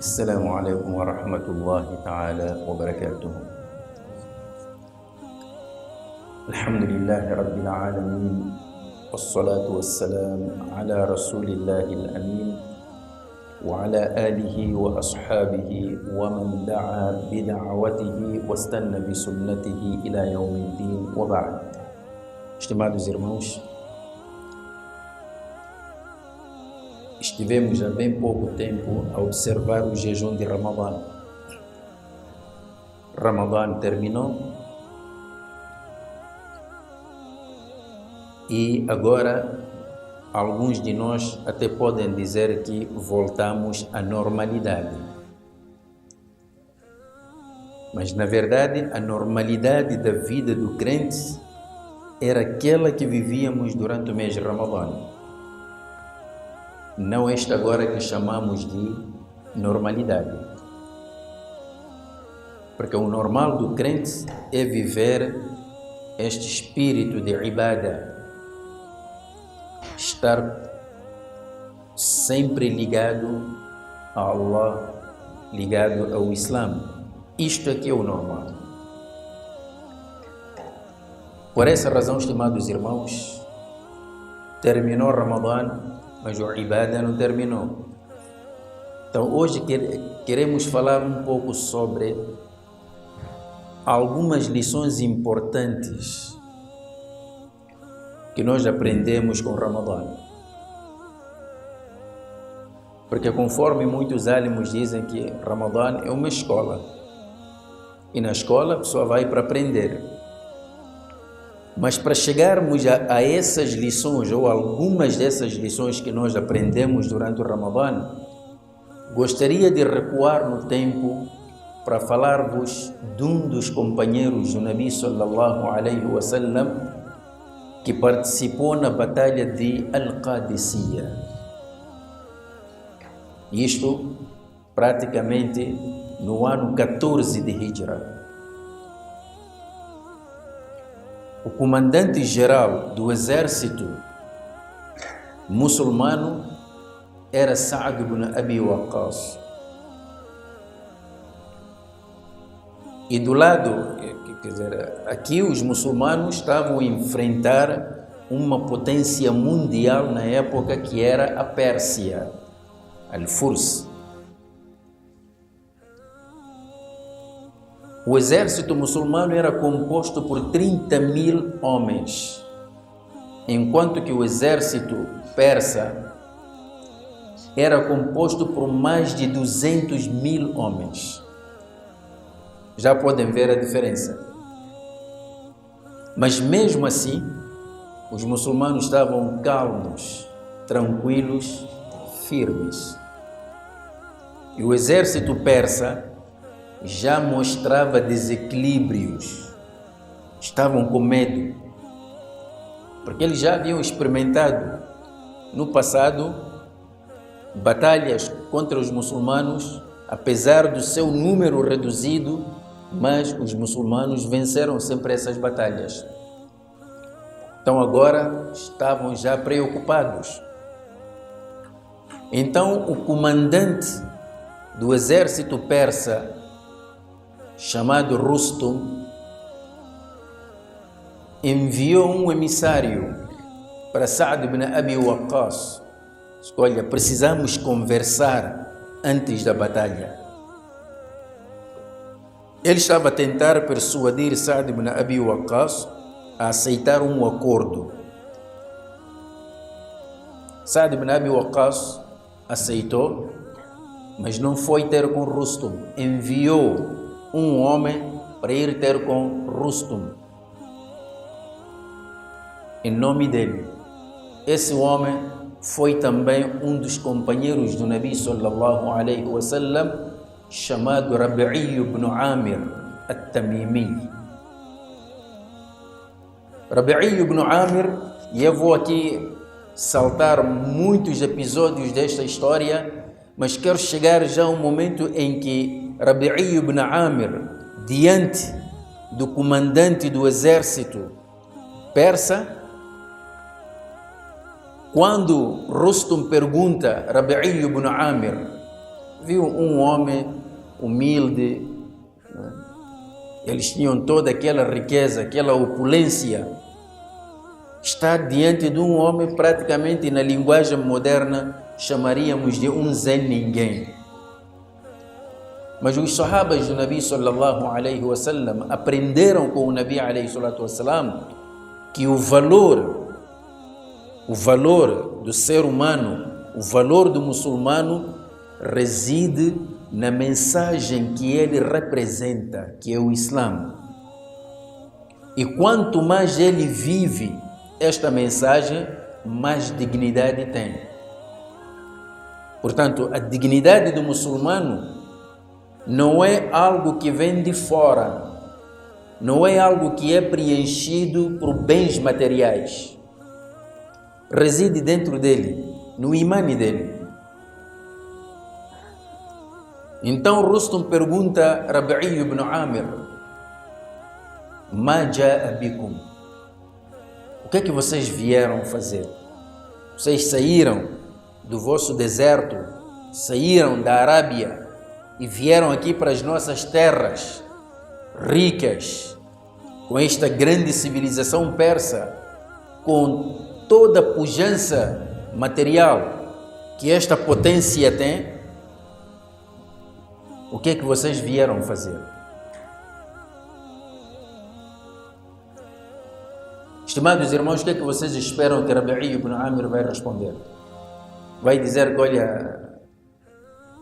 السلام عليكم ورحمة الله تعالى وبركاته. الحمد لله رب العالمين، والصلاة والسلام على رسول الله الأمين وعلى آله وأصحابه ومن دعا بدعوته واستنى بسنته إلى يوم الدين، وبعد. Estimados irmãos, estivemos há bem pouco tempo a observar o jejum de Ramadã. Ramadã terminou e agora alguns de nós até podem dizer que voltamos à normalidade. Mas na verdade a normalidade da vida do crente era aquela que vivíamos durante o mês de Ramadã. Não esta agora que chamamos de normalidade. Porque o normal do crente é viver este espírito de ibadah, estar sempre ligado a Allah, ligado ao Islã. Isto aqui é o normal. Por essa razão, estimados irmãos, terminou Ramadã, mas o ibadah não terminou. Então hoje queremos falar um pouco sobre algumas lições importantes que nós aprendemos com Ramadã. Porque conforme muitos alimos dizem que Ramadã é uma escola, e na escola a pessoa vai para aprender. Mas para chegarmos a essas lições, ou algumas dessas lições que nós aprendemos durante o Ramadã, gostaria de recuar no tempo para falar-vos de um dos companheiros do Nabi sallallahu alaihi wasallam que participou na batalha de Al-Qadisiyah. Isto praticamente no ano 14 de Hijra. O comandante-geral do exército muçulmano era Sa'd ibn Abi Waqqas. E do lado, quer dizer, aqui os muçulmanos estavam a enfrentar uma potência mundial na época que era a Pérsia, Al-Furs. O exército muçulmano era composto por 30.000 homens, enquanto que o exército persa era composto por mais de 200.000 homens. Já podem ver a diferença. Mas mesmo assim, os muçulmanos estavam calmos, tranquilos, firmes. E o exército persa já mostrava desequilíbrios, estavam com medo, porque eles já haviam experimentado no passado batalhas contra os muçulmanos, apesar do seu número reduzido, mas os muçulmanos venceram sempre essas batalhas. Então agora estavam já preocupados. Então o comandante do exército persa, chamado Rustum, enviou um emissário para Sa'd ibn Abi Waqqas. Olha, precisamos conversar antes da batalha. Ele estava a tentar persuadir Sa'd ibn Abi Waqqas a aceitar um acordo. Sa'd ibn Abi Waqqas aceitou, mas não foi ter com Rustum. Enviou um homem para ir ter com Rustum em nome dele. Esse homem foi também um dos companheiros do Nabi sallallahu alaihi wasallam chamado Rabi'i ibn Amir al-Tamimi. Rabi'i ibn Amir, e eu vou aqui saltar muitos episódios desta história, mas quero chegar já a um momento em que Rabi'i ibn Amir, diante do comandante do exército persa, quando Rustum pergunta a Rabi'i ibn Amir, viu um homem humilde, eles tinham toda aquela riqueza, aquela opulência, está diante de um homem praticamente, na linguagem moderna, chamaríamos de um Zé Ninguém. Mas os sahabas do Nabi sallallahu alaihi wasallam aprenderam com o Nabi alaihi salatu wasallam que o valor do ser humano, o valor do muçulmano reside na mensagem que ele representa, que é o Islã. E quanto mais ele vive esta mensagem, mais dignidade tem. Portanto, a dignidade do muçulmano não é algo que vem de fora, não é algo que é preenchido por bens materiais. Reside dentro dele, no imã dele. Então Rustum pergunta a Rabi'i ibn Amir: Ma ja'a bikum? O que é que vocês vieram fazer? Vocês saíram do vosso deserto, saíram da Arábia e vieram aqui para as nossas terras ricas, com esta grande civilização persa, com toda a pujança material que esta potência tem. O que é que vocês vieram fazer? Estimados irmãos, o que é que vocês esperam que Rabi'i ibn Amir vai responder? Vai dizer que, olha,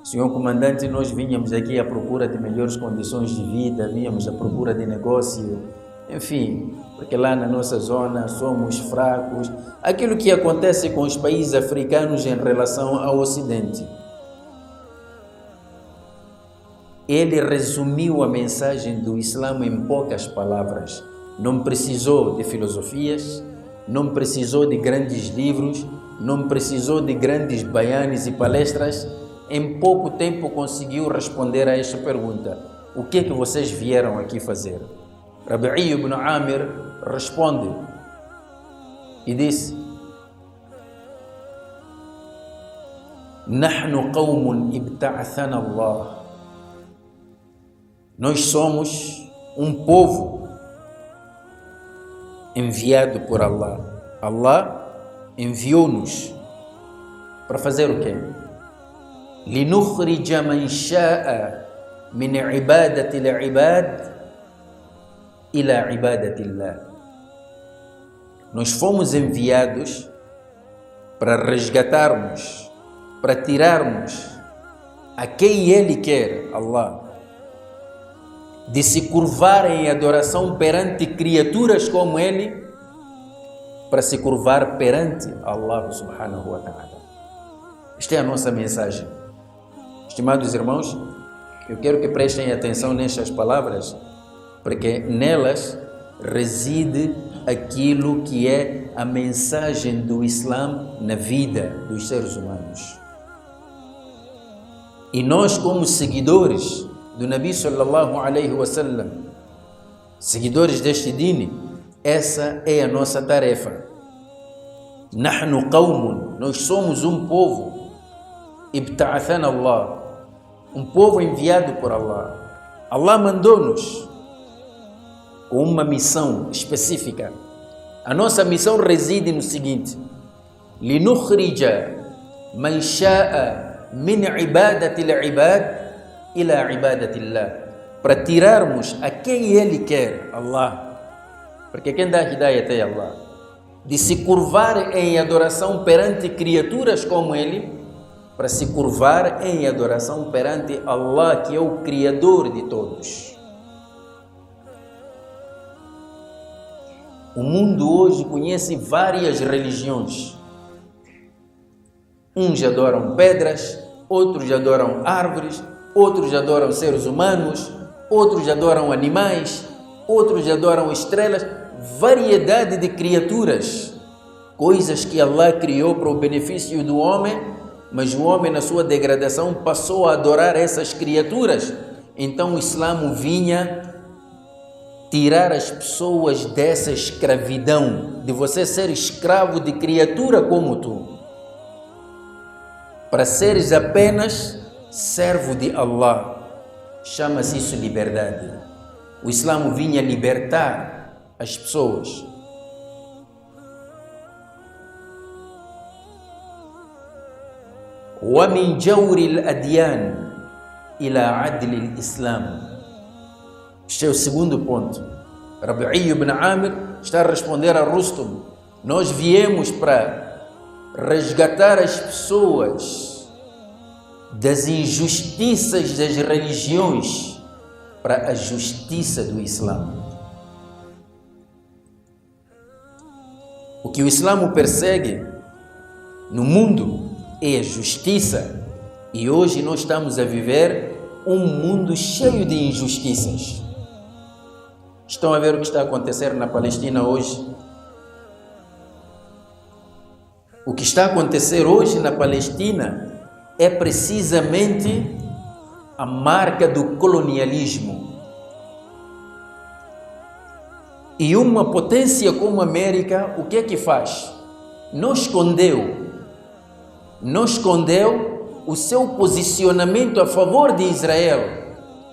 senhor comandante, nós vínhamos aqui à procura de melhores condições de vida, vínhamos à procura de negócio, enfim, porque lá na nossa zona somos fracos. Aquilo que acontece com os países africanos em relação ao Ocidente. Ele resumiu a mensagem do Islã em poucas palavras. Não precisou de filosofias, não precisou de grandes livros, não precisou de grandes bayanes e palestras. Em pouco tempo conseguiu responder a esta pergunta: o que é que vocês vieram aqui fazer? Rabi'i ibn Amir responde e disse: Nahnu qawmun ibta'athana Allah. Nós somos um povo enviado por Allah. Allah enviou-nos para fazer o quê? لِنُخْرِجَ مَنْ شَاءَ مِنْ عِبَادَةِ الْعِبَادِ إِلَى عِبَادَةِ اللَّهِ. Nós fomos enviados para resgatarmos, para tirarmos a quem Ele quer, Allah, de se curvar em adoração perante criaturas como Ele, para se curvar perante Allah subhanahu wa ta'ala. Esta é a nossa mensagem. Estimados irmãos, eu quero que prestem atenção nestas palavras, porque nelas reside aquilo que é a mensagem do Islã na vida dos seres humanos. E nós, como seguidores do Nabi sallallahu alaihi wasallam, seguidores deste dini, essa é a nossa tarefa. Nahnu qawmun, nós somos um povo, ibta'athana Allah, um povo enviado por Allah. Allah mandou-nos com uma missão específica. A nossa missão reside no seguinte: linukhrija man sha'a min ibadati al-ibad ila ibadati Allah, para tirarmos a quem Ele quer, Allah, porque quem dá hidayat é Allah, de se curvar em adoração perante criaturas como Ele, para se curvar em adoração perante Allah, que é o Criador de todos. O mundo hoje conhece várias religiões. Uns adoram pedras, outros adoram árvores, outros adoram seres humanos, outros adoram animais, outros adoram estrelas, variedade de criaturas, coisas que Allah criou para o benefício do homem, mas o homem na sua degradação passou a adorar essas criaturas. Então o Islã vinha tirar as pessoas dessa escravidão, de você ser escravo de criatura como tu, para seres apenas servo de Allah. Chama-se isso liberdade. O Islã vinha libertar as pessoas. وَمِنْ جَوْرِ الْأَدْيَانِ إِلَى عَدْلِ الْإِسْلَامِ. Este é o segundo ponto. Rabi'i ibn Amir está a responder a Rustum: nós viemos para resgatar as pessoas das injustiças das religiões para a justiça do Islã. O que o Islã persegue no mundo é a justiça, e hoje nós estamos a viver um mundo cheio de injustiças. Estão a ver o que está a acontecer na Palestina hoje? O que está a acontecer hoje na Palestina é precisamente a marca do colonialismo. E uma potência como a América, o que é que faz? Não escondeu o seu posicionamento a favor de Israel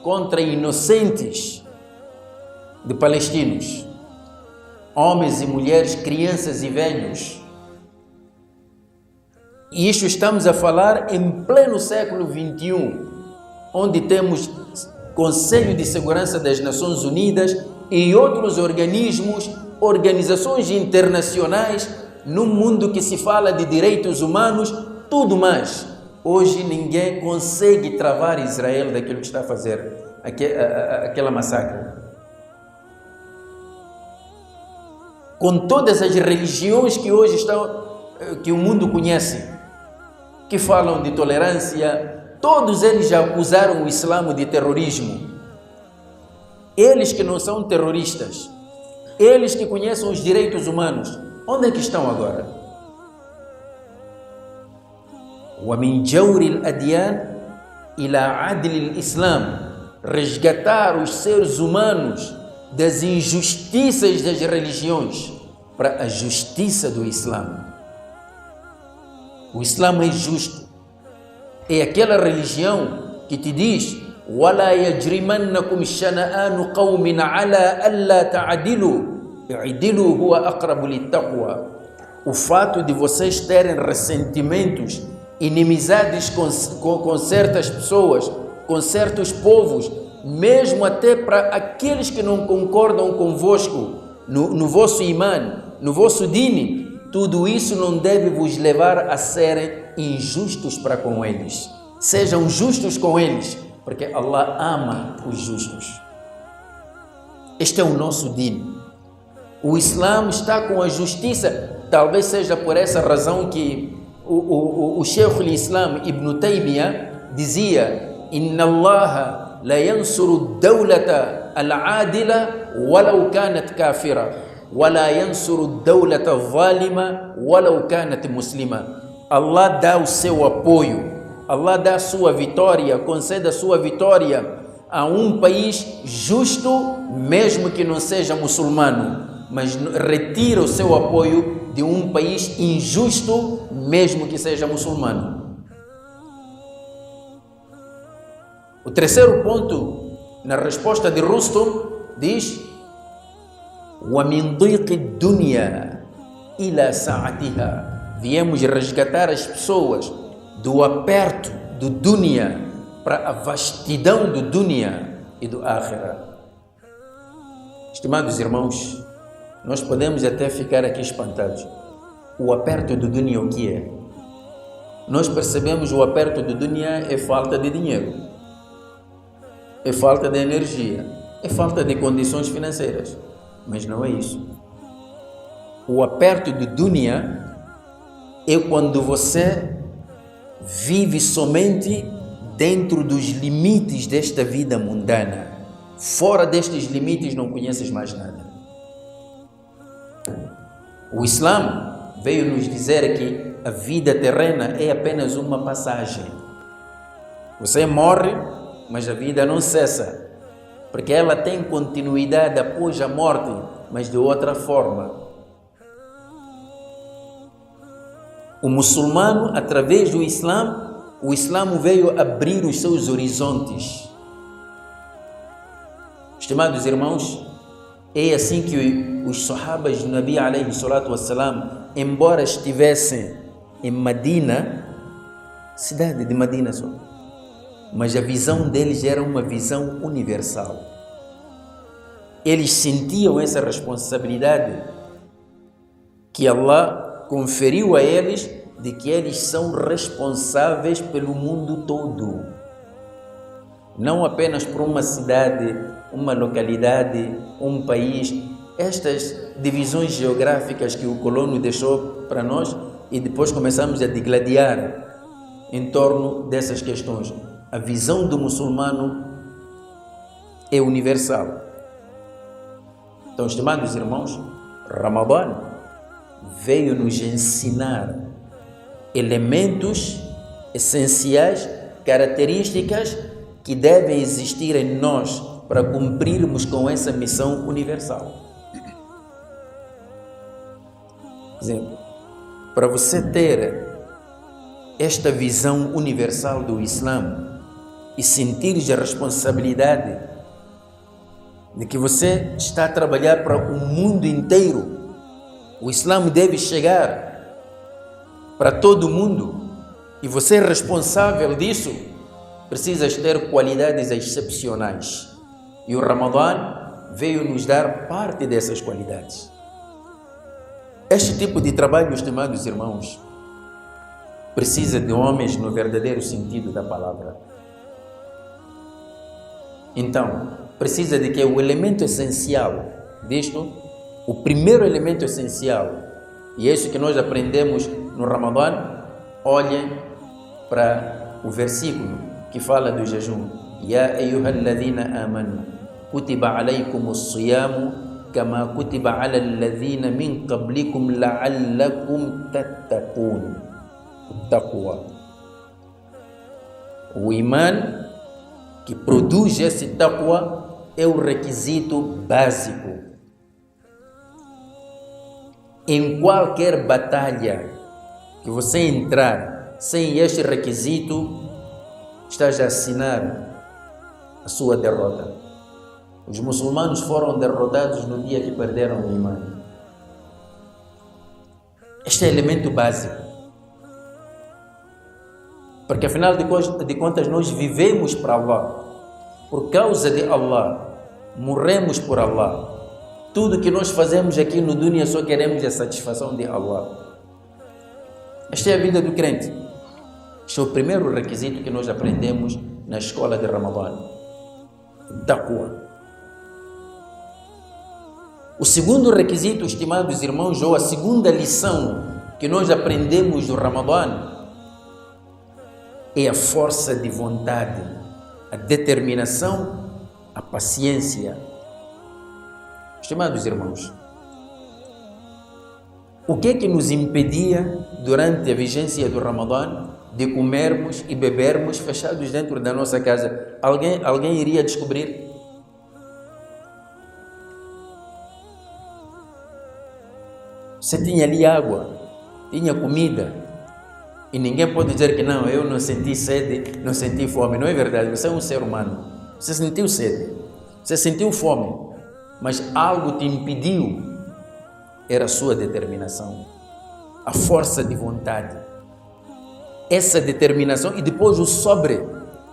contra inocentes de palestinos, homens e mulheres, crianças e velhos. E isto estamos a falar em pleno século XXI, onde temos Conselho de Segurança das Nações Unidas e outros organismos, organizações internacionais, num mundo que se fala de direitos humanos, tudo mais. Hoje ninguém consegue travar Israel daquilo que está a fazer, aquela massacre. Com todas as religiões que hoje que o mundo conhece, que falam de tolerância, todos eles já acusaram o Islã de terrorismo. Eles que não são terroristas, eles que conhecem os direitos humanos, onde é que estão agora? وَمِنْ جَوْرِ الْأَدْيَانِ إِلَى عَدْلِ الْإِسْلَامِ. Resgatar os seres humanos das injustiças das religiões para a justiça do Islã. O Islã é justo. É aquela religião que te diz: وَلَا يَجْرِمَنَّكُمْ شَنَآنُ قَوْمٍ عَلَىٰ أَلَّا تَعْدِلُوا اعْدِلُوا هُوَ أَقْرَبُ لِلتَّقْوَى. O fato de vocês terem ressentimentos, inimizades com certas pessoas, com certos povos, mesmo até para aqueles que não concordam convosco no vosso imã, no vosso dini, tudo isso não deve vos levar a serem injustos para com eles. Sejam justos com eles, porque Allah ama os justos. Este é o nosso dini. O Islã está com a justiça. Talvez seja por essa razão que o Sheikh al-Islam Ibn Taymiyyah dizia: Inna Allah la yansuru dawlata al-adila walau kanat kafira wa la yansuru dawlata al-zalima walau kanat muslima. Allah dá o seu apoio, Allah dá a sua vitória, concede a sua vitória a um país justo, mesmo que não seja muçulmano, mas retira o seu apoio de um país injusto, mesmo que seja muçulmano. O terceiro ponto, na resposta de Rustum, diz: وَمِنْ ضِيقِ الدُّنْيَا إِلَى سَعَتِهَا. Viemos resgatar as pessoas do aperto do dunya para a vastidão do dunya e do akhirah. Estimados irmãos, nós podemos até ficar aqui espantados. O aperto do dunya o que é? Nós percebemos o aperto do dunya é falta de dinheiro, é falta de energia, é falta de condições financeiras. Mas não é isso. O aperto do dunya é quando você vive somente dentro dos limites desta vida mundana. Fora destes limites não conheces mais nada. O Islã veio nos dizer que a vida terrena é apenas uma passagem. Você morre, mas a vida não cessa, porque ela tem continuidade após a morte, mas de outra forma. O muçulmano, através do Islã, o Islã veio abrir os seus horizontes. Estimados irmãos, é assim que os sahabas do Nabi alayhi salatu wassalam, embora estivessem em Medina, cidade de Medina só, mas a visão deles era uma visão universal. Eles sentiam essa responsabilidade que Allah conferiu a eles, de que eles são responsáveis pelo mundo todo. Não apenas por uma cidade, uma localidade, um país. Estas divisões geográficas que o colono deixou para nós, e depois começamos a digladiar em torno dessas questões. A visão do muçulmano é universal. Então, estimados irmãos, Ramadã veio nos ensinar elementos essenciais, características que devem existir em nós para cumprirmos com essa missão universal. Por exemplo, para você ter esta visão universal do Islã e sentir a responsabilidade de que você está a trabalhar para o mundo inteiro, o Islã deve chegar para todo mundo e você é responsável disso, precisas ter qualidades excepcionais. E o Ramadã veio nos dar parte dessas qualidades. Este tipo de trabalho, estimados irmãos, precisa de homens no verdadeiro sentido da palavra. Então, precisa de que o elemento essencial disto, o primeiro elemento essencial, e é isso que nós aprendemos no Ramadã, olhem para o versículo que fala do jejum. Ya ayyuhalladhina amanu, kutiba alaykumus siyamu, kama kutiba ala alladhina min qablikum la'allakum tattaqun. Taqwa. O imã que produz esse taqwa é o requisito básico. Em qualquer batalha que você entrar sem este requisito, estás a assinar a sua derrota. Os muçulmanos foram derrotados no dia que perderam o imã. Este é o elemento básico. Porque afinal de contas nós vivemos para Allah. Por causa de Allah. Morremos por Allah. Tudo que nós fazemos aqui no dunya só queremos a satisfação de Allah. Esta é a vida do crente. Este é o primeiro requisito que nós aprendemos na escola de Ramadã. Taqwa. O segundo requisito, estimados irmãos, ou a segunda lição que nós aprendemos do Ramadã, é a força de vontade, a determinação, a paciência. Estimados irmãos, o que é que nos impedia durante a vigência do Ramadã de comermos e bebermos fechados dentro da nossa casa? Alguém iria descobrir? Você tinha ali água, tinha comida, e ninguém pode dizer que não, eu não senti sede, não senti fome. Não é verdade, você é um ser humano. Você sentiu sede, você sentiu fome, mas algo te impediu. Era a sua determinação, a força de vontade. Essa determinação e depois o sobre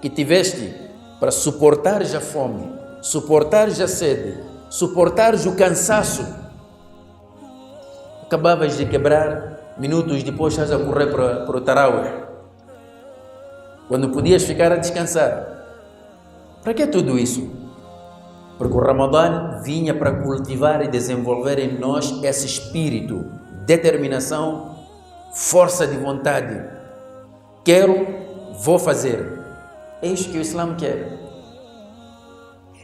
que tiveste para suportares a fome, suportares a sede, suportares o cansaço. Acabavas de quebrar, minutos depois estás a correr para o Tarawih, quando podias ficar a descansar. Para que tudo isso? Porque o Ramadã vinha para cultivar e desenvolver em nós esse espírito, determinação, força de vontade. Quero, vou fazer. É isso que o Islã quer.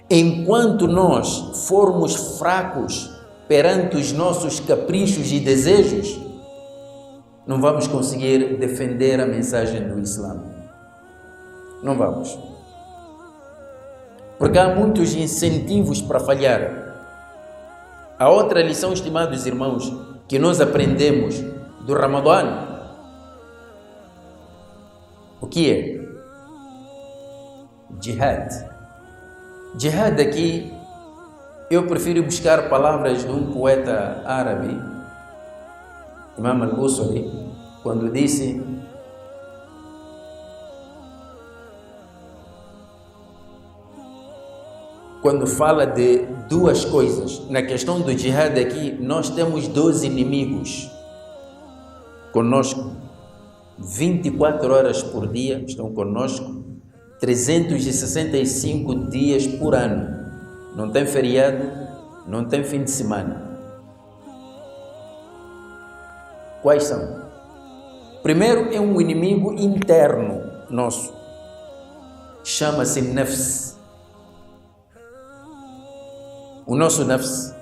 Enquanto nós formos fracos perante os nossos caprichos e desejos, não vamos conseguir defender a mensagem do Islã. Não vamos. Porque há muitos incentivos para falhar. A outra lição, estimados irmãos, que nós aprendemos do Ramadã, o que é? Jihad. Jihad aqui, eu prefiro buscar palavras de um poeta árabe, Imam al-Busiri, quando disse: quando fala de duas coisas, na questão do jihad aqui, nós temos 2 inimigos conosco, 24 horas por dia estão conosco, 365 dias por ano. Não tem feriado, não tem fim de semana. Quais são? Primeiro é um inimigo interno nosso, chama-se nafs. O nosso nafs.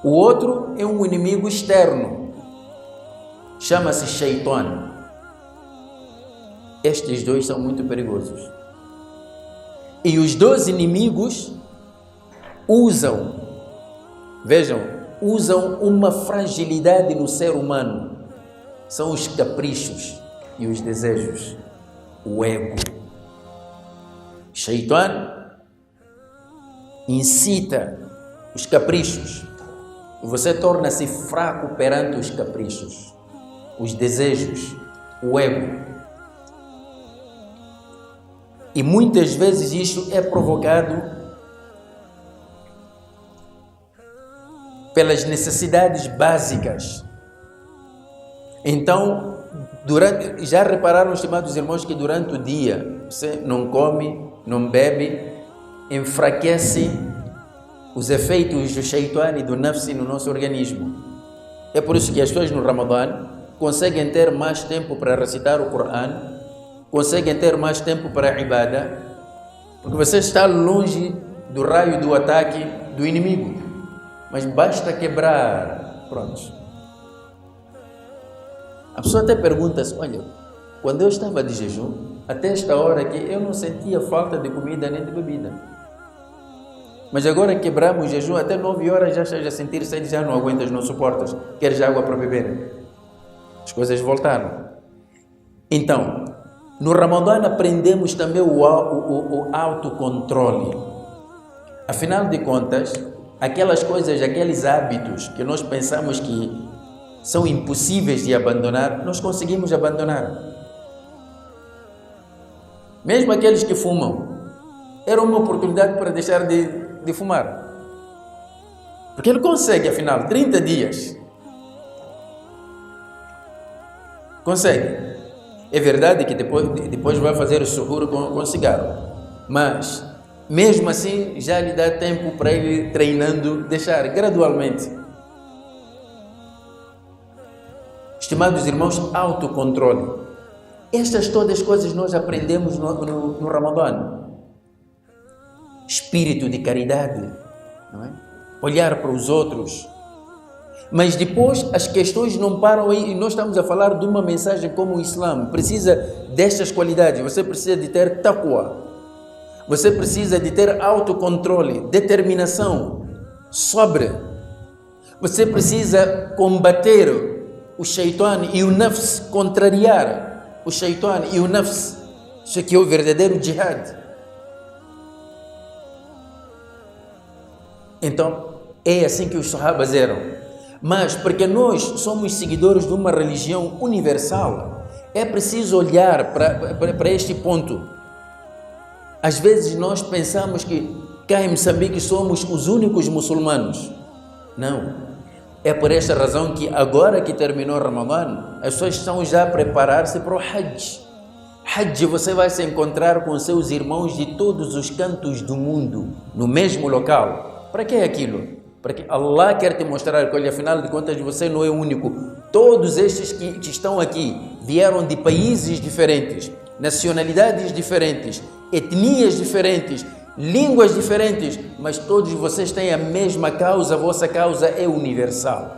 O outro é um inimigo externo, chama-se shaitan. Estes 2 são muito perigosos. E os 2 inimigos usam uma fragilidade no ser humano. São os caprichos e os desejos, o ego. Shaitan incita os caprichos. Você torna-se fraco perante os caprichos, os desejos, o ego. E muitas vezes isso é provocado pelas necessidades básicas. Então, já repararam, estimados irmãos, que durante o dia você não come, não bebe, enfraquece os efeitos do shaitan e do nafsi no nosso organismo. É por isso que as pessoas no Ramadã conseguem ter mais tempo para recitar o Corão, conseguem ter mais tempo para a ibadah, porque você está longe do raio do ataque do inimigo. Mas basta quebrar, pronto. A pessoa até pergunta-se: olha, quando eu estava de jejum, até esta hora aqui, eu não sentia falta de comida nem de bebida. Mas agora quebramos o jejum, até 9 horas já estás a sentir sede, já não aguentas, não suportas, queres água para beber. As coisas voltaram. Então, no Ramadã aprendemos também o autocontrole. Afinal de contas, aquelas coisas, aqueles hábitos que nós pensamos que são impossíveis de abandonar, nós conseguimos abandonar. Mesmo aqueles que fumam, era uma oportunidade para deixar de fumar. Porque ele consegue, afinal, 30 dias. Consegue. É verdade que depois vai fazer o suhur com cigarro. Mas, mesmo assim, já lhe dá tempo para ele treinando, deixar gradualmente. Estimados irmãos, autocontrole. Estas todas as coisas nós aprendemos no Ramadã. Espírito de caridade, não é? Olhar para os outros. Mas depois as questões não param aí, e nós estamos a falar de uma mensagem como o Islã. Precisa destas qualidades. Você precisa de ter taqwa. Você precisa de ter autocontrole, determinação, sobre. Você precisa combater o shaitan e o nafs, contrariar o shaitan e o nafs. Isso aqui é o verdadeiro jihad. Então, é assim que os sahabas eram. Mas, porque nós somos seguidores de uma religião universal, é preciso olhar para este ponto. Às vezes nós pensamos que cá em Moçambique somos os únicos muçulmanos. Não. É por esta razão que agora que terminou o Ramadã, as pessoas estão já a preparar-se para o Hajj. Hajj, você vai se encontrar com seus irmãos de todos os cantos do mundo, no mesmo local. Para que é aquilo? Porque Allah quer te mostrar que, olha, afinal de contas, você não é o único. Todos estes que estão aqui vieram de países diferentes, nacionalidades diferentes, etnias diferentes, línguas diferentes, mas todos vocês têm a mesma causa, a vossa causa é universal.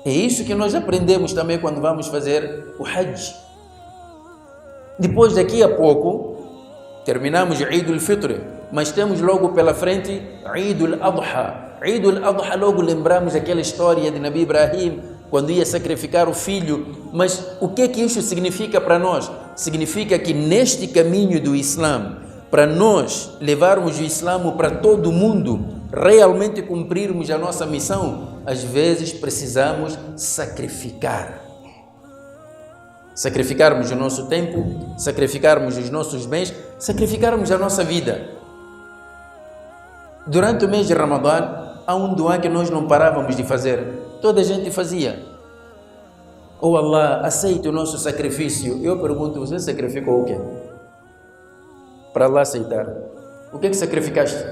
É isso que nós aprendemos também quando vamos fazer o Hajj. Depois, daqui a pouco, terminamos Eid al-Fitr, mas temos logo pela frente Eid al-Adha. Eid al-Adha, logo lembramos aquela história de Nabi Ibrahim, quando ia sacrificar o filho. Mas o que é que isso significa para nós? Significa que neste caminho do Islã, para nós levarmos o Islã para todo mundo, realmente cumprirmos a nossa missão, às vezes precisamos sacrificar. Sacrificarmos o nosso tempo, sacrificarmos os nossos bens, sacrificarmos a nossa vida. Durante o mês de Ramadã, há um dua que nós não parávamos de fazer. Toda a gente fazia. Oh Allah, aceite o nosso sacrifício. Eu pergunto, você sacrificou o quê? Para Allah aceitar. O que sacrificaste?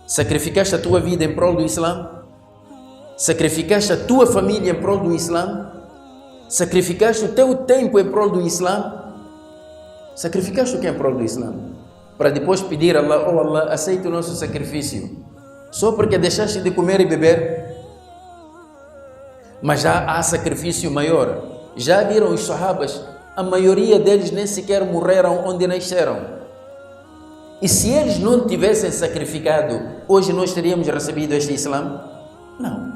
Sacrificaste a tua vida em prol do Islã? Sacrificaste a tua família em prol do Islã? Sacrificaste o teu tempo em prol do Islã? Sacrificaste o que em prol do Islã? Para depois pedir a Allah, oh Allah, aceite o nosso sacrifício. Só porque deixaste de comer e beber? Mas já há sacrifício maior. Já viram os sahabas? A maioria deles nem sequer morreram onde nasceram. E se eles não tivessem sacrificado, hoje nós teríamos recebido este Islã? Não.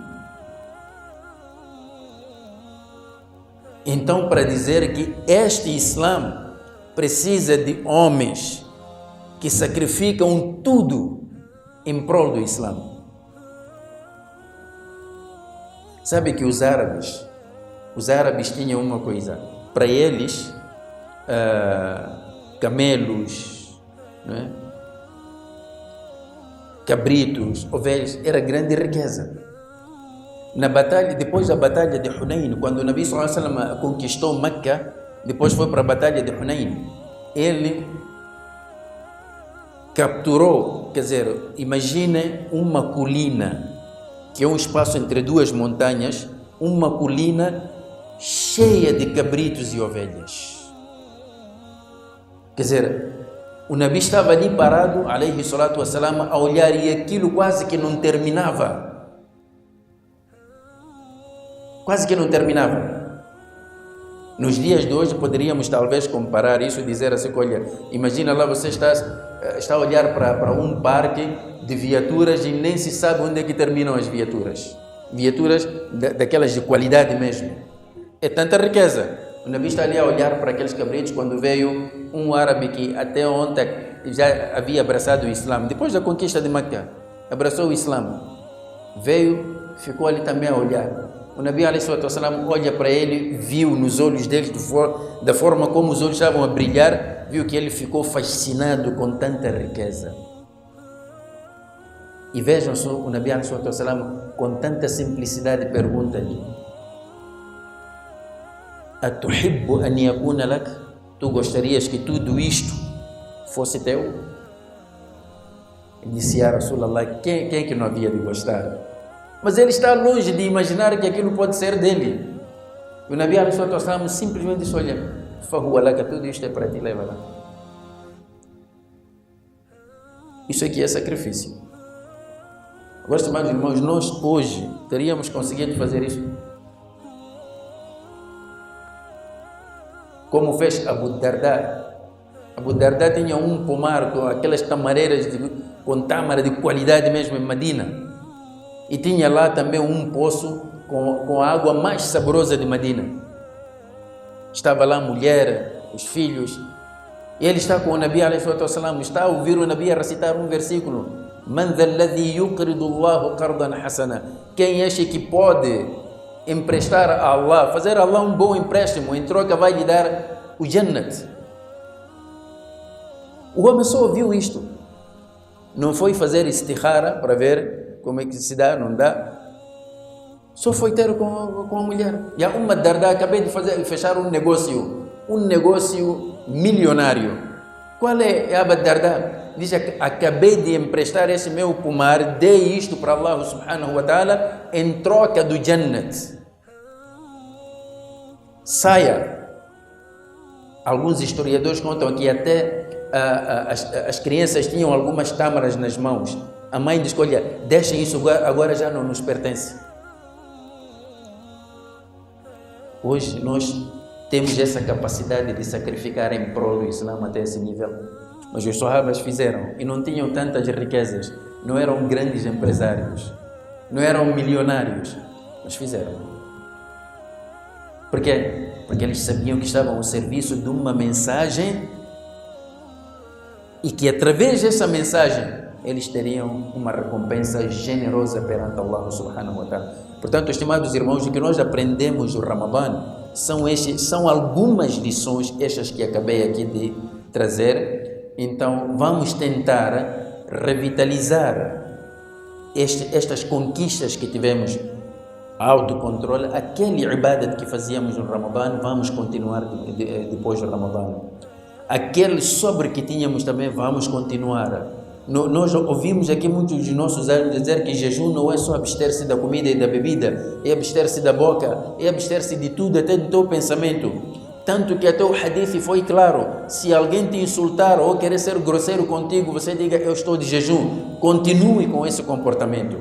Então, para dizer que este Islã precisa de homens que sacrificam tudo em prol do Islã. Sabe que os árabes tinham uma coisa. Para eles, camelos, né? Cabritos, ovelhas, era grande riqueza. Depois da batalha de Hunayn, quando o Nabi sallallahu alaihi wasallam conquistou Meca, depois foi para a batalha de Hunayn, ele capturou, quer dizer, imagine uma colina, que é um espaço entre duas montanhas, uma colina cheia de cabritos e ovelhas. Quer dizer, o Nabi estava ali parado, alayhi salatu wassalam, a olhar, e aquilo quase que não terminava. Quase que não terminava. Nos dias de hoje poderíamos talvez comparar isso e dizer assim, olha, imagina lá você está a olhar para um parque de viaturas e nem se sabe onde é que terminam as viaturas. Viaturas daquelas de qualidade mesmo. É tanta riqueza. O Nabi está ali a olhar para aqueles cabritos quando veio um árabe que até ontem já havia abraçado o Islã. Depois da conquista de Meca, abraçou o Islã. Veio, ficou ali também a olhar. O Nabi ﷺ olha para ele, viu nos olhos dele, da forma como os olhos estavam a brilhar, viu que ele ficou fascinado com tanta riqueza. E vejam só, o Nabi ﷺ com tanta simplicidade pergunta-lhe: Atuhibbu an yakuna lak? Tu gostarias que tudo isto fosse teu? Ele disse: Ya Rasulallah, quem é que não havia de gostar? Mas ele está longe de imaginar que aquilo pode ser dele. E o Nabi ﷺ simplesmente disse: olha, fahuwa laka, tudo isto é para ti, leva lá. Isso aqui é sacrifício. Agora, estimados irmãos, nós hoje teríamos conseguido fazer isso? Como fez Abu Darda. Abu Darda tinha um pomar com aquelas tamareiras com tâmara de qualidade mesmo em Medina. E tinha lá também um poço com a água mais saborosa de Medina. Estava lá a mulher, os filhos. E ele está com o Nabi ﷺ, está a ouvir o Nabi a recitar um versículo. Man dha alladhi yuqridu Allahu qardan hasana. Quem acha que pode emprestar a Allah, fazer a Allah um bom empréstimo, em troca vai lhe dar o Jannat. O homem só ouviu isto. Não foi fazer istikhara para ver como é que se dá, não dá. Só foi ter com a mulher. E a Umm Darda, acabei de fechar um negócio milionário. Qual é Abu Darda? diz: acabei de emprestar esse meu pomar, dei isto para Allah subhanahu wa ta'ala em troca do Jannat. Saia. Alguns historiadores contam que até as crianças tinham algumas tâmaras nas mãos. A mãe diz: olha, deixem isso, agora já não nos pertence. Hoje nós temos essa capacidade de sacrificar em prol do Islã até esse nível. Mas os Sahabas fizeram e não tinham tantas riquezas, não eram grandes empresários, não eram milionários, mas fizeram. Por quê? Porque eles sabiam que estavam ao serviço de uma mensagem e que através dessa mensagem eles teriam uma recompensa generosa perante Allah subhanahu wa ta'ala. Portanto, estimados irmãos, o que nós aprendemos do Ramadã são algumas lições, estas que acabei aqui de trazer. Então, vamos tentar revitalizar estas conquistas que tivemos, autocontrole, aquele ibadat que fazíamos no Ramadã, vamos continuar depois do Ramadã. Aquele sobre que tínhamos também, vamos continuar. Nós ouvimos aqui muitos dos nossos alunos dizer que jejum não é só abster-se da comida e da bebida, é abster-se da boca, é abster-se de tudo, até do teu pensamento. Tanto que até o hadith foi claro: se alguém te insultar ou querer ser grosseiro contigo, você diga: eu estou de jejum. Continue com esse comportamento.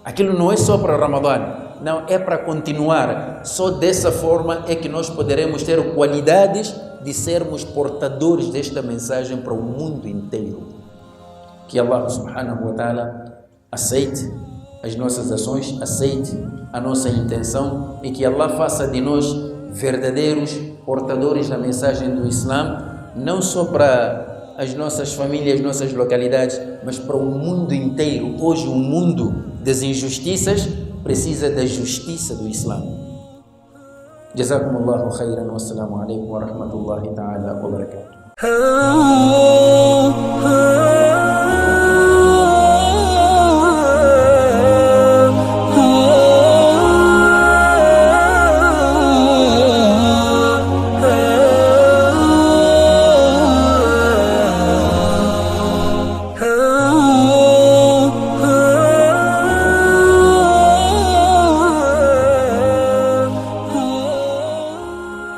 Aquilo não é só para o Ramadã, não, é para continuar. Só dessa forma é que nós poderemos ter qualidades de sermos portadores desta mensagem para o mundo inteiro. Que Allah subhanahu wa ta'ala aceite as nossas ações, aceite a nossa intenção e que Allah faça de nós verdadeiros portadores da mensagem do Islã, não só para as nossas famílias, nossas localidades, mas para o mundo inteiro. Hoje o mundo das injustiças precisa da justiça do Islã. Jazakumullahu khairan wa assalamu alaikum wa rahmatullahi ta'ala wa barakatuh.